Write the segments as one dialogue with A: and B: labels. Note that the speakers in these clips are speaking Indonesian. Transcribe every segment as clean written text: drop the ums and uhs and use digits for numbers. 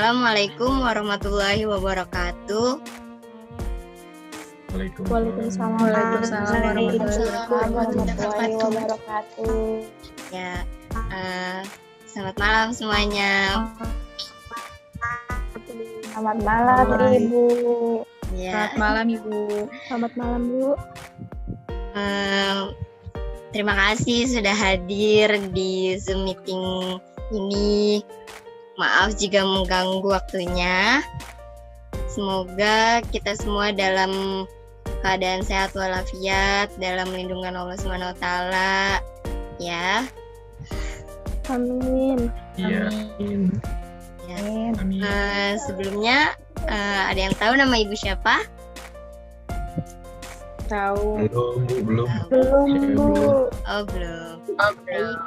A: Assalamualaikum warahmatullahi wabarakatuh.
B: Waalaikumsalam
C: Waalaikumsalam
B: warahmatullahi wabarakatuh.
A: Ya, selamat malam semuanya.
B: Selamat malam Ibu.
A: Ya,
C: Selamat malam Ibu.
B: Selamat malam Bu.
A: terima kasih sudah hadir di Zoom meeting ini. Maaf jika mengganggu waktunya. Semoga kita semua dalam keadaan sehat walafiat, dalam lindungan Allah Subhanahu wa taala. Ya.
B: Amin.
C: Iya.
A: Ya.
C: Amin.
A: Sebelumnya ada yang tahu nama Ibu siapa?
B: Tahu.
C: Belum.
B: Belum Bu.
A: Oh, belum. Baik.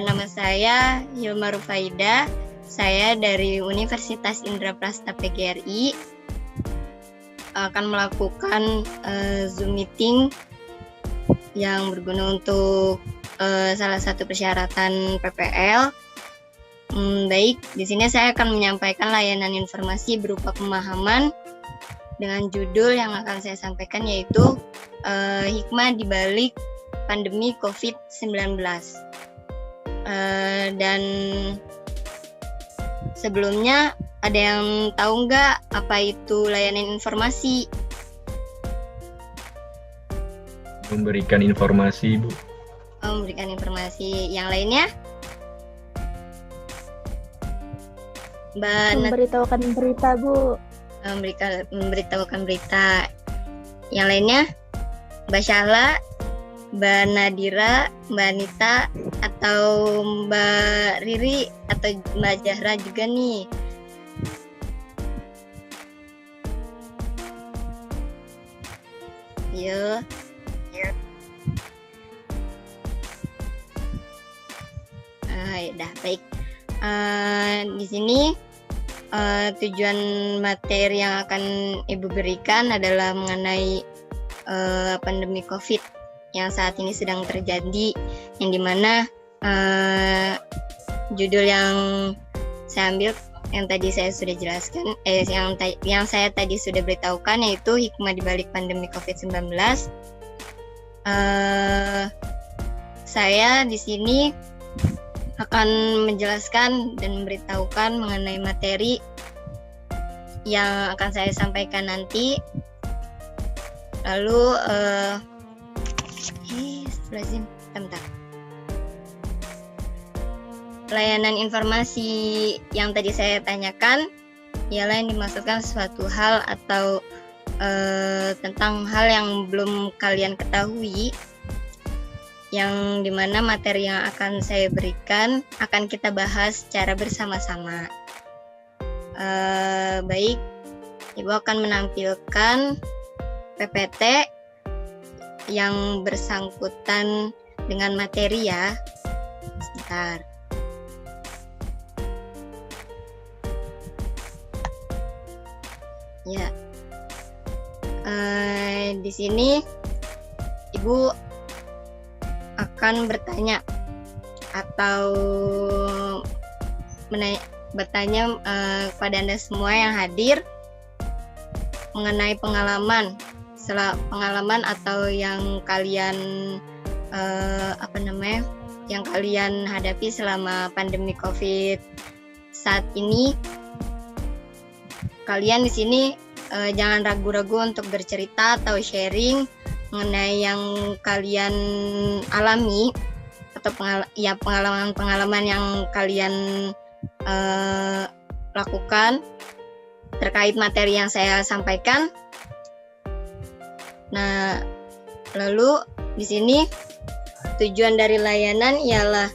A: Nama saya Hilma Rufaida. Saya dari Universitas Indraprasta PGRI akan melakukan Zoom meeting yang berguna untuk salah satu persyaratan PPL. Baik, di sini saya akan menyampaikan layanan informasi berupa pemahaman dengan judul yang akan saya sampaikan yaitu hikmah di balik pandemi COVID-19. Dan sebelumnya ada yang tahu nggak apa itu layanan informasi?
C: Memberikan informasi, Bu.
A: Memberikan informasi. Yang lainnya? Mbak
B: Memberitahukan berita Bu.
A: memberitahukan berita. Yang lainnya? Mbak Syahla, Mbak Nadira, Mbak Anita, atau Mbak Riri, atau Mbak Zahra juga nih. Yuk. Dah baik. Di sini tujuan materi yang akan Ibu berikan adalah mengenai pandemi COVID yang saat ini sedang terjadi, yang dimana judul yang saya ambil yang tadi saya sudah jelaskan, yang saya tadi sudah beritahukan yaitu hikmah di balik pandemi COVID-19. Saya di sini akan menjelaskan dan memberitahukan mengenai materi yang akan saya sampaikan nanti. Lalu bentar. Layanan informasi yang tadi saya tanyakan ialah yang dimaksudkan suatu hal atau tentang hal yang belum kalian ketahui, yang dimana materi yang akan saya berikan akan kita bahas secara bersama-sama. Baik, Ibu akan menampilkan PPT yang bersangkutan dengan materi ya. Sebentar. Ya. Di sini Ibu akan bertanya atau bertanya kepada Anda semua yang hadir mengenai pengalaman atau yang kalian yang kalian hadapi selama pandemi COVID saat ini. Kalian di sini jangan ragu-ragu untuk bercerita atau sharing mengenai yang kalian alami atau pengalaman-pengalaman yang kalian lakukan terkait materi yang saya sampaikan. Nah, lalu di sini tujuan dari layanan ialah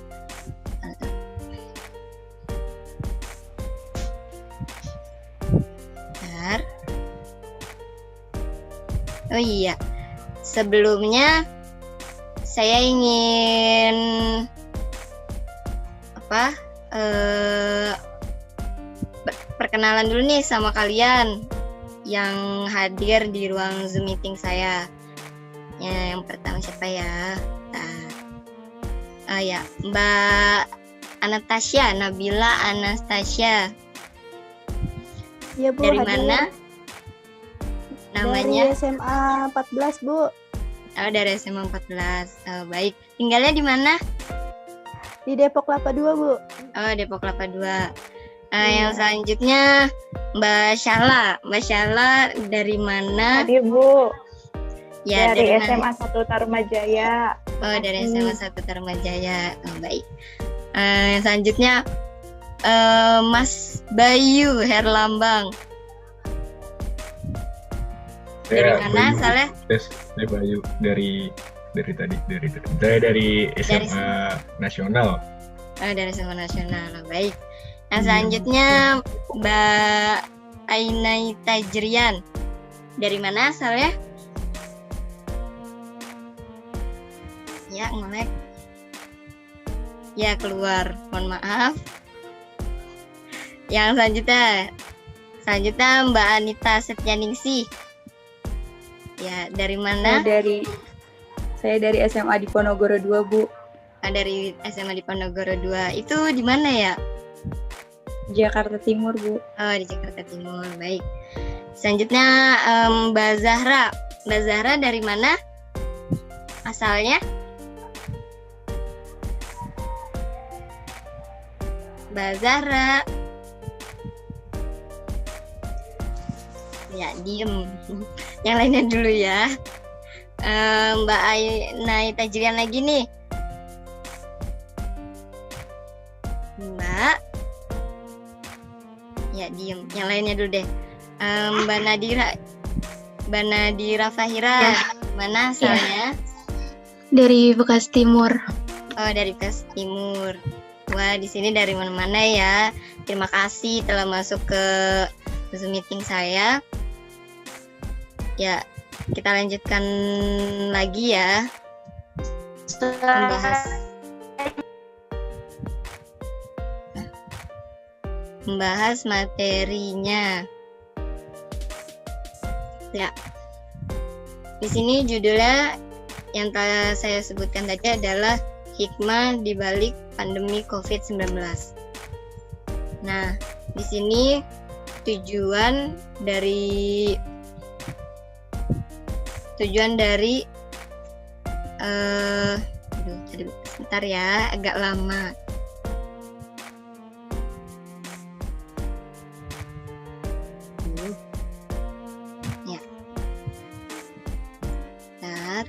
A: Oh iya, sebelumnya saya ingin perkenalan dulu nih sama kalian yang hadir di ruang Zoom meeting saya. Ya, yang pertama siapa ya? Ya, Mbak Anastasia, Nabila Anastasia.
B: Iya Bu,
A: Dari
B: hadir.
A: mana? Namanya?
B: Dari SMA 14 Bu.
A: Oh, dari SMA 14. Oh, baik. Tinggalnya di mana?
B: Di Depok Kelapa 2 Bu.
A: Oh, Depok Kelapa 2.
B: Iya.
A: Yang selanjutnya Mbak Syala. Mbak Syala dari mana?
D: Hadir Bu,
A: Ya,
D: dari
A: mana?
D: SMA 1 Tarumajaya.
A: Oh, dari SMA 1 Tarumajaya. Oh, baik. Yang selanjutnya Mas Bayu Herlambang. Dari mana, Saleh?
C: Saya Bayu dari tadi saya dari SMA Nasional.
A: Oh, dari SMA Nasional. Oh, baik. Yang selanjutnya Mbak Ainai Tajrian. Dari mana, Saleh? Ya, ngelek. Ya, keluar. Mohon maaf. Yang selanjutnya Mbak Anita Setyaningsih. Ya, dari mana?
E: Saya dari SMA di Ponorogo 2, Bu.
A: Dari SMA di Ponorogo 2. Itu di mana ya?
E: Jakarta Timur, Bu.
A: Oh, di Jakarta Timur. Baik. Selanjutnya Mbak Zahra. Mbak Zahra dari mana? Asalnya? Mbak Zahra. Ya, diem. Yang lainnya dulu ya. Mbak Ainai Tajrian lagi nih. Mbak. Ya, diem. Yang lainnya dulu deh. Mbak Nadira Fahira. Mana asalnya?
F: Dari Bekasi Timur.
A: Oh, dari Bekasi Timur. Wah, di sini dari mana-mana ya. Terima kasih telah masuk ke Zoom meeting saya. Ya, kita lanjutkan lagi ya. Membahas materinya. Ya. Di sini judulnya yang telah saya sebutkan tadi adalah hikmah di balik pandemi COVID-19. Nah, di sini tujuan dari tadi sebentar ya, agak lama. Ya. Bentar.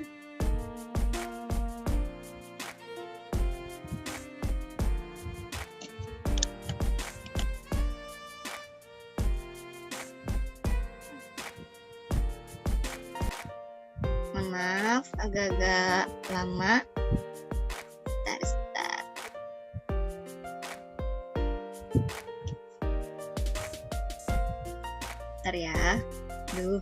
A: Mohon maaf, agak-agak lama. Sebentar. Bentar ya. Duh.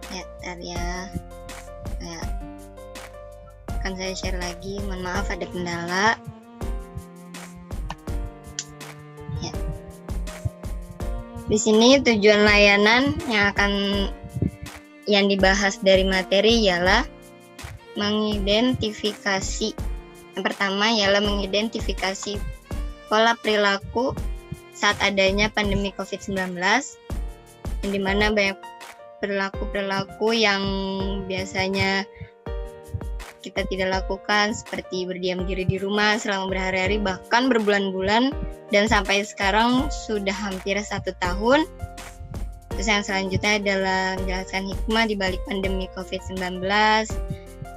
A: Ya, bentar ya. Akan saya share lagi. Mohon maaf ada kendala. Ya. Di sini tujuan layanan yang dibahas dari materi ialah mengidentifikasi. Yang pertama ialah mengidentifikasi pola perilaku saat adanya pandemi COVID-19, yang dimana banyak perilaku-perilaku yang biasanya kita tidak lakukan, seperti berdiam diri di rumah selama berhari-hari, bahkan berbulan-bulan, dan sampai sekarang sudah hampir 1 tahun. Terus yang selanjutnya adalah menjelaskan hikmah di balik pandemi COVID-19.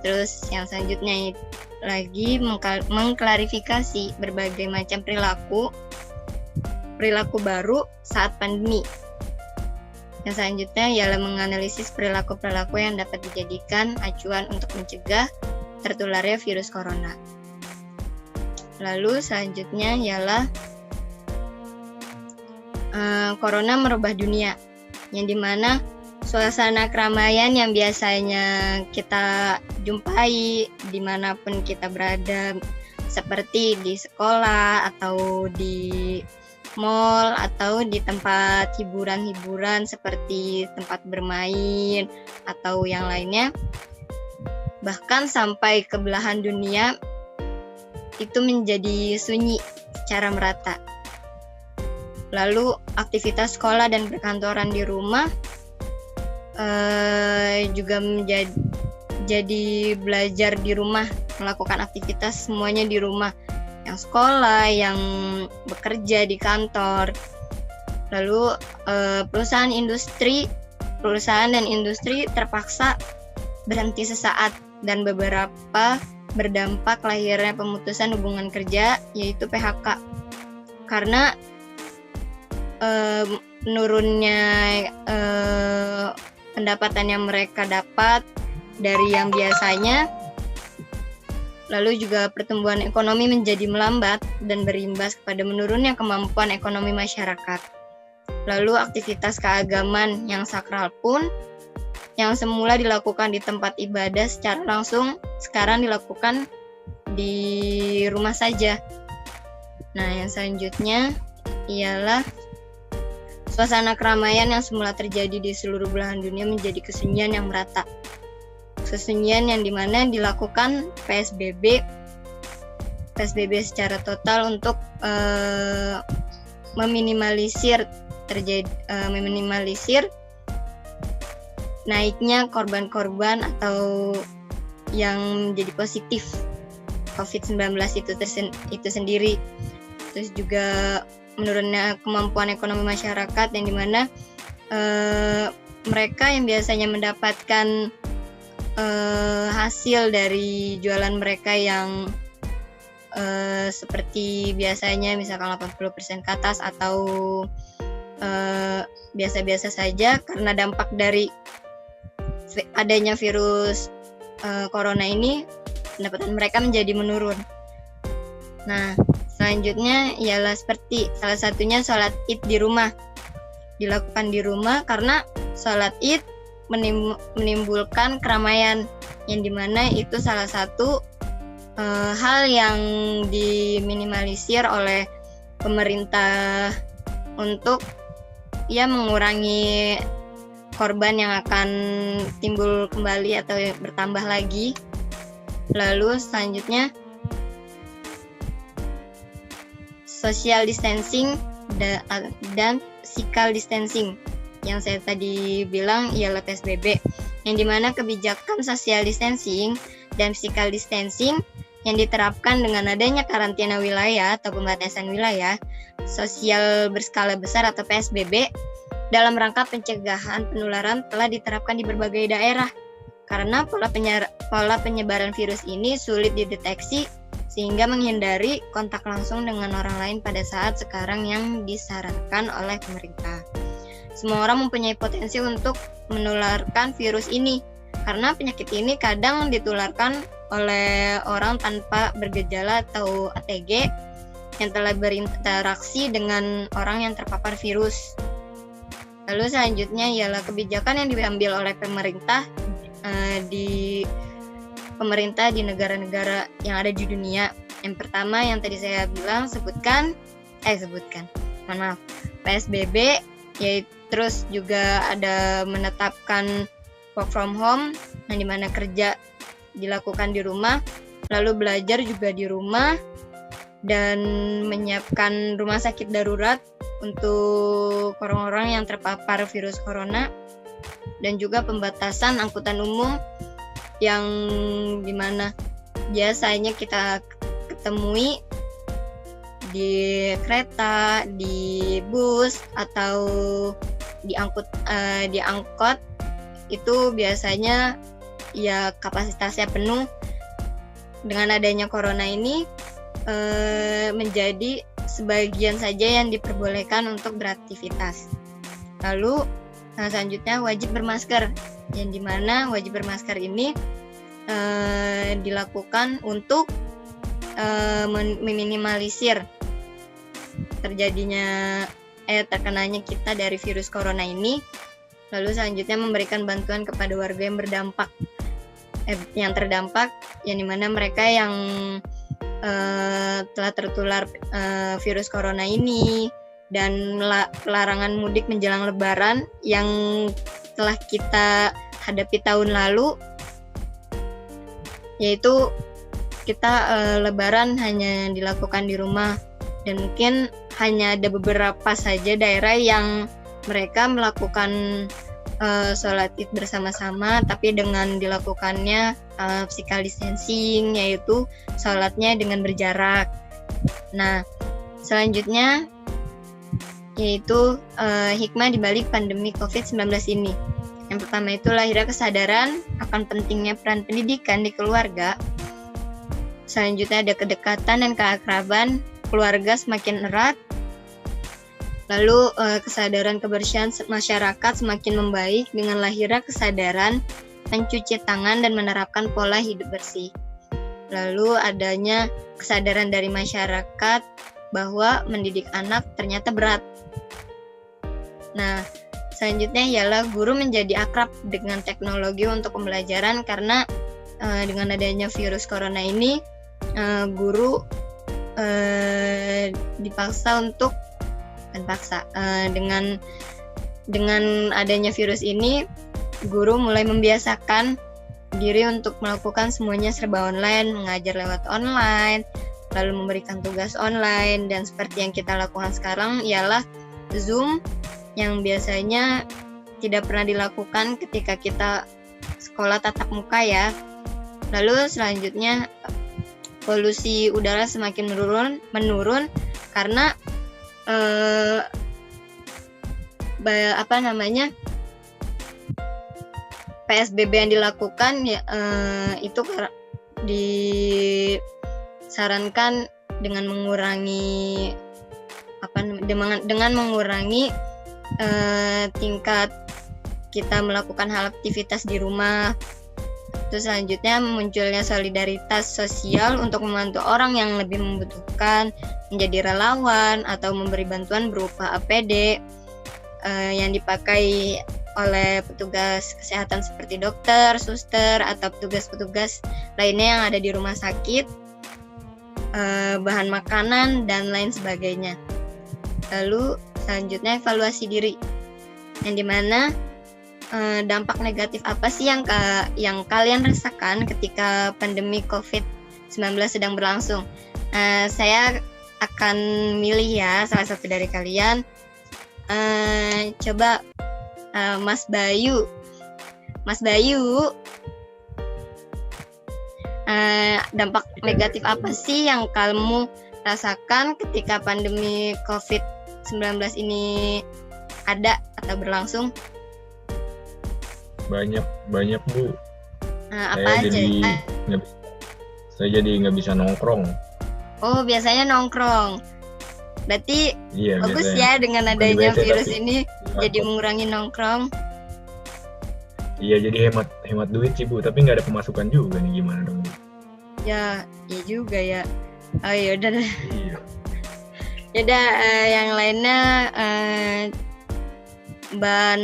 A: Terus yang selanjutnya lagi mengklarifikasi berbagai macam perilaku baru saat pandemi. Yang selanjutnya ialah menganalisis perilaku-perilaku yang dapat dijadikan acuan untuk mencegah tertularnya virus corona. Lalu selanjutnya ialah corona merubah dunia, yang dimana suasana keramaian yang biasanya kita jumpai dimanapun kita berada, seperti di sekolah atau di mall atau di tempat hiburan-hiburan seperti tempat bermain atau yang lainnya. Bahkan sampai ke belahan dunia itu menjadi sunyi secara merata. Lalu aktivitas sekolah dan perkantoran di rumah juga jadi belajar di rumah, melakukan aktivitas semuanya di rumah. Yang sekolah, yang bekerja di kantor. Lalu perusahaan dan industri terpaksa berhenti sesaat dan beberapa berdampak lahirnya pemutusan hubungan kerja, yaitu PHK. Karena menurunnya pendapatan yang mereka dapat dari yang biasanya. Lalu juga pertumbuhan ekonomi menjadi melambat dan berimbas kepada menurunnya kemampuan ekonomi masyarakat. Lalu aktivitas keagamaan yang sakral pun yang semula dilakukan di tempat ibadah secara langsung sekarang dilakukan di rumah saja. Nah, yang selanjutnya ialah suasana keramaian yang semula terjadi di seluruh belahan dunia menjadi kesunyian yang merata. Kesunyian yang dimana dilakukan PSBB secara total untuk meminimalisir naiknya korban-korban atau yang menjadi positif COVID-19 itu sendiri. Terus juga menurunnya kemampuan ekonomi masyarakat yang dimana mereka yang biasanya mendapatkan hasil dari jualan mereka yang seperti biasanya misalkan 80% ke atas atau biasa-biasa saja, karena dampak dari adanya virus corona ini pendapatan mereka menjadi menurun. Nah, selanjutnya ialah seperti salah satunya sholat Id di rumah. Dilakukan di rumah karena sholat Id menimbulkan keramaian, yang dimana itu salah satu hal yang diminimalisir oleh pemerintah untuk mengurangi korban yang akan timbul kembali atau bertambah lagi. Lalu selanjutnya social distancing dan physical distancing. Yang saya tadi bilang ialah PSBB, yang dimana kebijakan social distancing dan physical distancing yang diterapkan dengan adanya karantina wilayah atau pembatasan wilayah sosial berskala besar atau PSBB dalam rangka pencegahan penularan telah diterapkan di berbagai daerah. Karena pola penyebaran virus ini sulit dideteksi sehingga menghindari kontak langsung dengan orang lain pada saat sekarang yang disarankan oleh pemerintah. Semua orang mempunyai potensi untuk menularkan virus ini, karena penyakit ini kadang ditularkan oleh orang tanpa bergejala atau ATG yang telah berinteraksi dengan orang yang terpapar virus. Lalu selanjutnya ialah kebijakan yang diambil oleh pemerintah di negara-negara yang ada di dunia. Yang pertama yang tadi saya bilang PSBB, yaitu terus juga ada menetapkan work from home, yang dimana kerja dilakukan di rumah, lalu belajar juga di rumah, dan menyiapkan rumah sakit darurat untuk orang-orang yang terpapar virus corona, dan juga pembatasan angkutan umum yang dimana biasanya kita ketemui di kereta, di bus, atau di angkot itu biasanya ya kapasitasnya penuh. Dengan adanya corona ini menjadi sebagian saja yang diperbolehkan untuk beraktivitas. Lalu selanjutnya wajib bermasker, yang dimana wajib bermasker ini dilakukan untuk meminimalisir terkenanya kita dari virus corona ini. Lalu selanjutnya memberikan bantuan kepada warga yang terdampak, yang dimana mereka yang telah tertular virus corona ini, dan pelarangan mudik menjelang Lebaran yang telah kita hadapi tahun lalu, yaitu kita Lebaran hanya dilakukan di rumah, dan mungkin hanya ada beberapa saja daerah yang mereka melakukan sholat id bersama-sama, tapi dengan dilakukannya physical distancing, yaitu sholatnya dengan berjarak. Nah, selanjutnya yaitu hikmah dibalik pandemi COVID-19 ini. Yang pertama itu lahirnya kesadaran akan pentingnya peran pendidikan di keluarga. Selanjutnya ada kedekatan dan keakraban keluarga semakin erat. Lalu kesadaran kebersihan masyarakat semakin membaik dengan lahirnya kesadaran mencuci tangan dan menerapkan pola hidup bersih. Lalu adanya kesadaran dari masyarakat bahwa mendidik anak ternyata berat. Nah, selanjutnya ialah guru menjadi akrab dengan teknologi untuk pembelajaran, karena dengan adanya virus corona ini guru dipaksa untuk dengan adanya virus ini, guru mulai membiasakan diri untuk melakukan semuanya serba online, mengajar lewat online, lalu memberikan tugas online, dan seperti yang kita lakukan sekarang ialah Zoom yang biasanya tidak pernah dilakukan ketika kita sekolah tatap muka ya. Lalu selanjutnya polusi udara semakin menurun karena PSBB yang dilakukan ya, itu disarankan dengan mengurangi tingkat kita melakukan hal aktivitas di rumah. Terus selanjutnya munculnya solidaritas sosial untuk membantu orang yang lebih membutuhkan, menjadi relawan atau memberi bantuan berupa APD yang dipakai oleh petugas kesehatan seperti dokter, suster, atau petugas-petugas lainnya yang ada di rumah sakit, bahan makanan, dan lain sebagainya. Lalu selanjutnya evaluasi diri, yang dimana dampak negatif apa sih yang kalian rasakan ketika pandemi COVID-19 sedang berlangsung. Saya akan milih ya salah satu dari kalian. Coba Mas Bayu, dampak negatif apa sih yang kamu rasakan ketika pandemi COVID-19 ini ada atau berlangsung?
C: Banyak Bu.
A: Apa aja?
C: Saya jadi nggak bisa nongkrong.
A: Oh, biasanya nongkrong. Berarti
C: Iya,
A: bagus
C: biasanya.
A: ya dengan adanya
C: biasa,
A: virus
C: tapi
A: ini jadi mengurangi nongkrong.
C: Iya, jadi hemat duit sih Bu, tapi nggak ada pemasukan juga nih, gimana dong Bu?
A: Ya juga ya. Oh yaudah deh.
C: Iya.
A: Yaudah, yang lainnya Mbak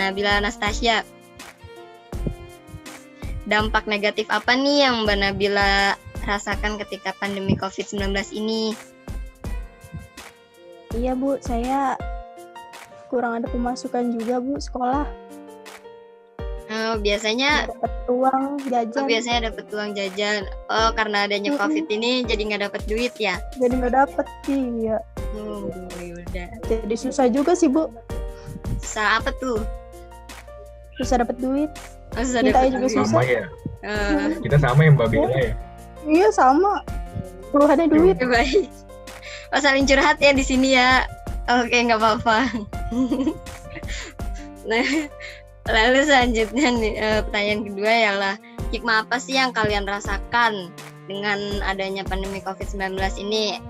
A: Nabila Anastasia. Dampak negatif apa nih yang Mbak Nabila rasakan ketika pandemi COVID-19 ini?
B: Iya Bu, saya kurang ada pemasukan juga Bu sekolah.
A: Biasanya
B: Dapat uang jajan.
A: dapat uang jajan. Oh, karena adanya COVID ini jadi nggak dapat duit ya?
B: Jadi nggak dapet sih ya.
A: Oh, yaudah.
B: Jadi susah juga sih Bu.
A: Susah apa tuh?
B: Susah dapet duit.
A: Oh, susah
B: Minta
A: dapat
B: juga
A: duit.
B: susah.
C: Sama ya.
A: Eh,
C: Kita sama ya Mbak Bella ya.
B: Iya sama. Puluhannya duit.
A: baik. Oh, saling curhat ya di sini ya. Oke, nggak apa-apa. Nah, lalu selanjutnya nih, pertanyaan kedua ialah hikmah apa sih yang kalian rasakan dengan adanya pandemi COVID-19 ini?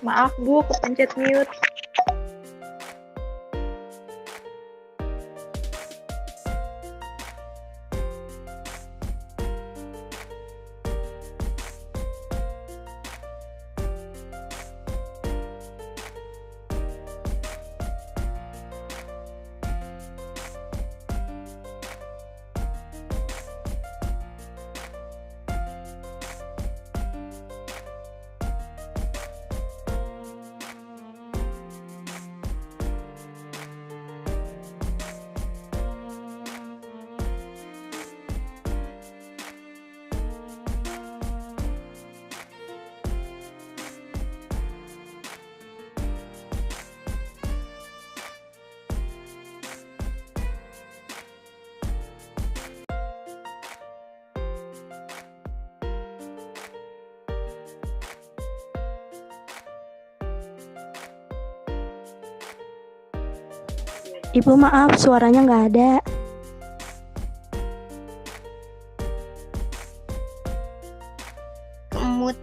D: Maaf Bu, kepencet mute.
B: Ibu maaf, suaranya nggak ada.
A: Kemut.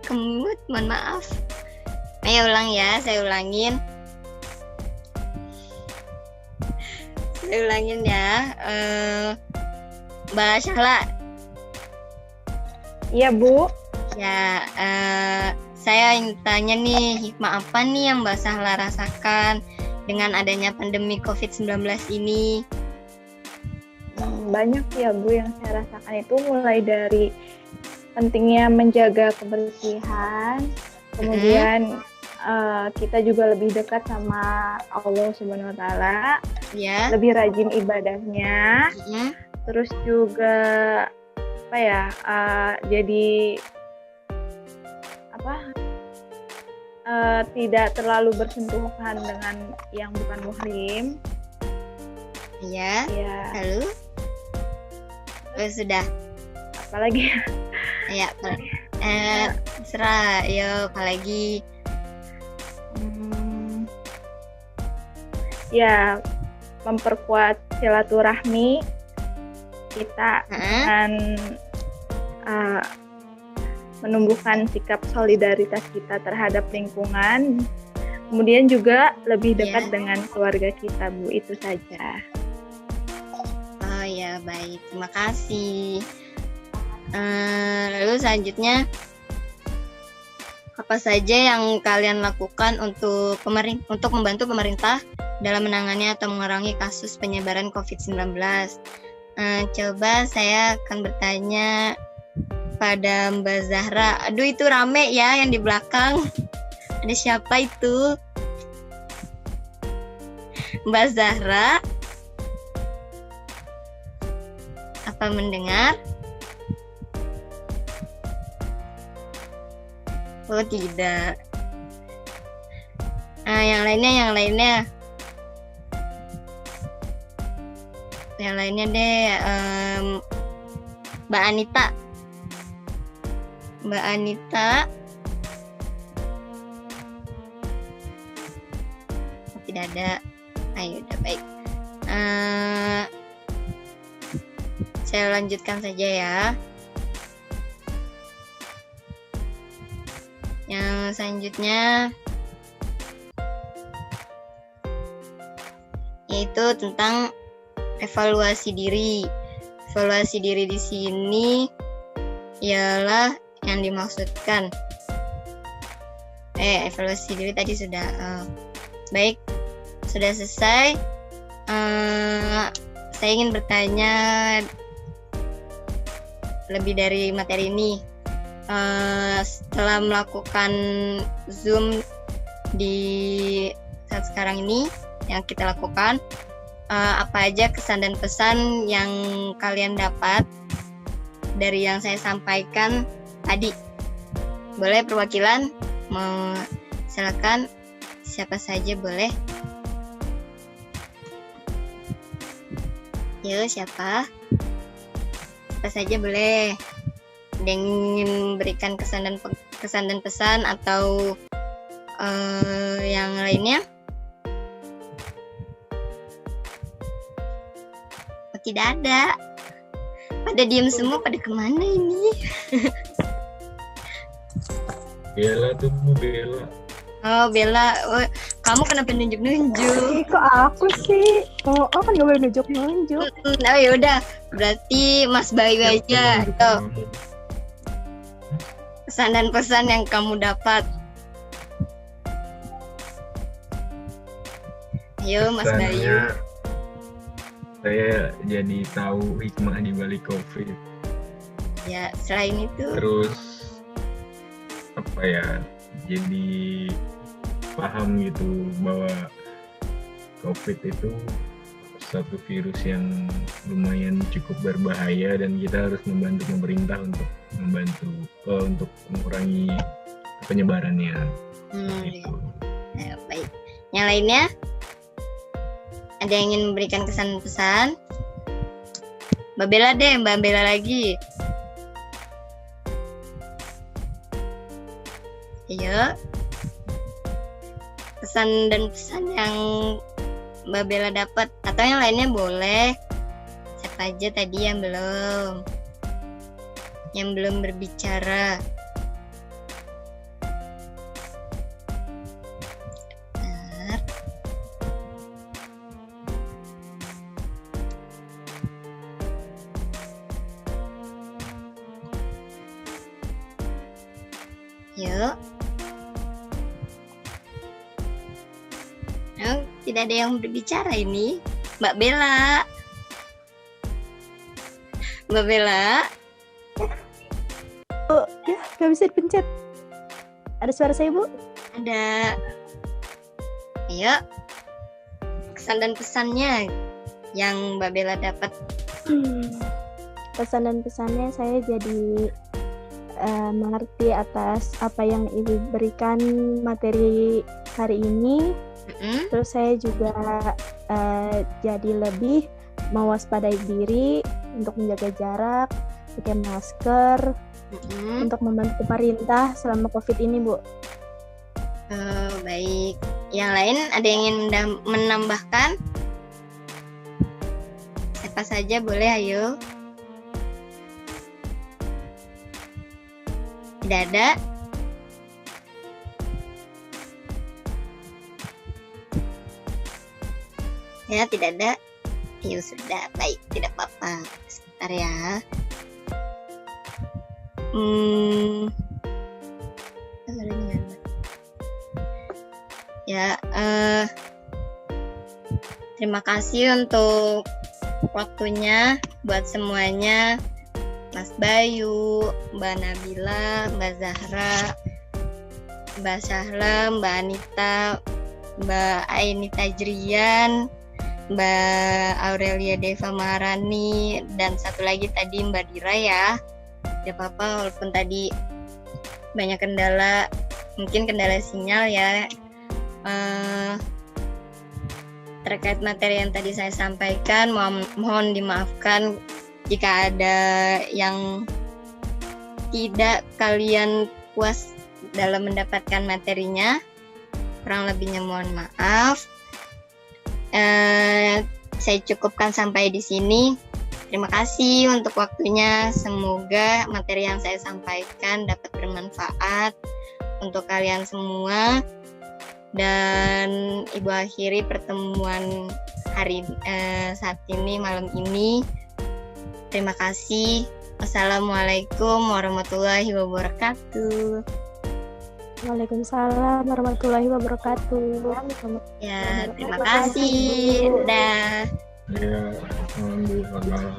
A: Kemut, mohon maaf. Ayo ulang ya, saya ulangin. Saya ulangin ya. Mbak Syahla,
D: Iya, Bu.
A: ya saya ingin tanya nih, hikmah apa nih yang Mbak Syahla rasakan dengan adanya pandemi COVID-19 ini?
D: Banyak ya, Bu, yang saya rasakan itu mulai dari pentingnya menjaga kebersihan, kemudian kita juga lebih dekat sama Allah Subhanahu wa Ta'ala,
A: Ya.
D: lebih rajin ibadahnya, terus juga apa ya, jadi tidak terlalu bersentuhan dengan yang bukan muhrim.
A: Ya.
D: Ya,
A: Lalu? Sudah.
D: apalagi
A: Ya. Terserah. Yo, apalagi?
D: ya memperkuat silaturahmi kita dan menumbuhkan sikap solidaritas kita terhadap lingkungan, kemudian juga lebih dekat dengan keluarga kita, Bu. Itu saja.
A: Oh ya, baik. Terima kasih. Lalu selanjutnya, apa saja yang kalian lakukan untuk membantu pemerintah dalam menangani atau mengurangi kasus penyebaran COVID-19? Coba saya akan bertanya pada Mbak Zahra. Aduh, itu rame ya yang di belakang. Ada siapa itu? Mbak Zahra? Apa mendengar? Oh, tidak. Yang lainnya. Yang lainnya deh, Mbak Anita. Oh, tidak ada. Ayo, udah baik. Saya lanjutkan saja ya. Yang selanjutnya yaitu tentang evaluasi diri. Evaluasi diri di sini ialah yang dimaksudkan. Evaluasi diri tadi sudah. Baik, sudah selesai. Saya ingin bertanya lebih dari materi ini. Setelah melakukan Zoom di saat sekarang ini yang kita lakukan, apa aja kesan dan pesan yang kalian dapat dari yang saya sampaikan tadi? Boleh perwakilan? Mau silakan, siapa saja boleh. Yuk, siapa? Apa saja boleh. Ada yang ingin memberikan kesan dan pesan atau yang lainnya? Oh, tidak ada. Pada diem semua, pada kemana ini?
C: Bella tuh, Bu, Bella.
A: Oh, Bella. Oh, kamu kenapa nunjuk-nunjuk?
B: Kok aku sih? Oh kan gak boleh nunjuk-nunjuk.
A: Oh, ya udah. Berarti Mas Bayu aja. Tuh, kesan dan pesan yang kamu dapat. Ayo, Mas Bayu.
C: Kesannya saya jadi tahu hikmah di balik COVID.
A: Ya, selain itu.
C: Terus apa ya? Jadi paham gitu bahwa COVID itu satu virus yang lumayan cukup berbahaya dan kita harus membantu pemerintah untuk untuk mengurangi penyebarannya. Gitu.
A: Ya, baik. Yang lainnya? Ada yang ingin memberikan kesan pesan? Mbak Bella deh, Mbak Bella lagi. Ayo. Pesan dan pesan yang Mbak Bella dapat, atau yang lainnya boleh. Siapa aja tadi yang belum berbicara. Bentar. Yuk. Oh, tidak ada yang berbicara ini. Mbak Bella. Mbak Bella.
B: Oh, ya, gak bisa dipencet. Ada suara saya, Bu?
A: Ada. Ayo. Kesan dan pesannya yang Mbak Bella dapat.
B: Pesan dan pesannya saya jadi mengerti atas apa yang Ibu berikan materi hari ini. Terus saya juga jadi lebih mewaspadai diri untuk menjaga jarak, pakai masker, untuk membantu pemerintah selama COVID ini, Bu.
A: Baik. Yang lain ada yang ingin menambahkan? Siapa saja boleh, ayo. Tidak ada? Ya, tidak ada. Ya sudah, baik, tidak apa-apa. Sebentar ya. Ya, terima kasih untuk waktunya buat semuanya. Mas Bayu, Mbak Nabila, Mbak Zahra, Mbak Syahla, Mbak Anita, Mbak Aini Tajrian, Mbak Aurelia Deva Maharani, dan satu lagi tadi Mbak Dira ya. Tidak apa-apa walaupun tadi banyak kendala, mungkin kendala sinyal ya. Terkait materi yang tadi saya sampaikan, mohon dimaafkan jika ada yang tidak kalian puas dalam mendapatkan materinya. Kurang lebihnya mohon maaf. Saya cukupkan sampai di sini. Terima kasih untuk waktunya. Semoga materi yang saya sampaikan dapat bermanfaat untuk kalian semua. Dan Ibu akhiri pertemuan hari saat ini, malam ini. Terima kasih. Wassalamualaikum warahmatullahi wabarakatuh.
B: Waalaikumsalam warahmatullahi wabarakatuh.
A: Ya, terima kasih. Dah.
C: Ya, alhamdulillah.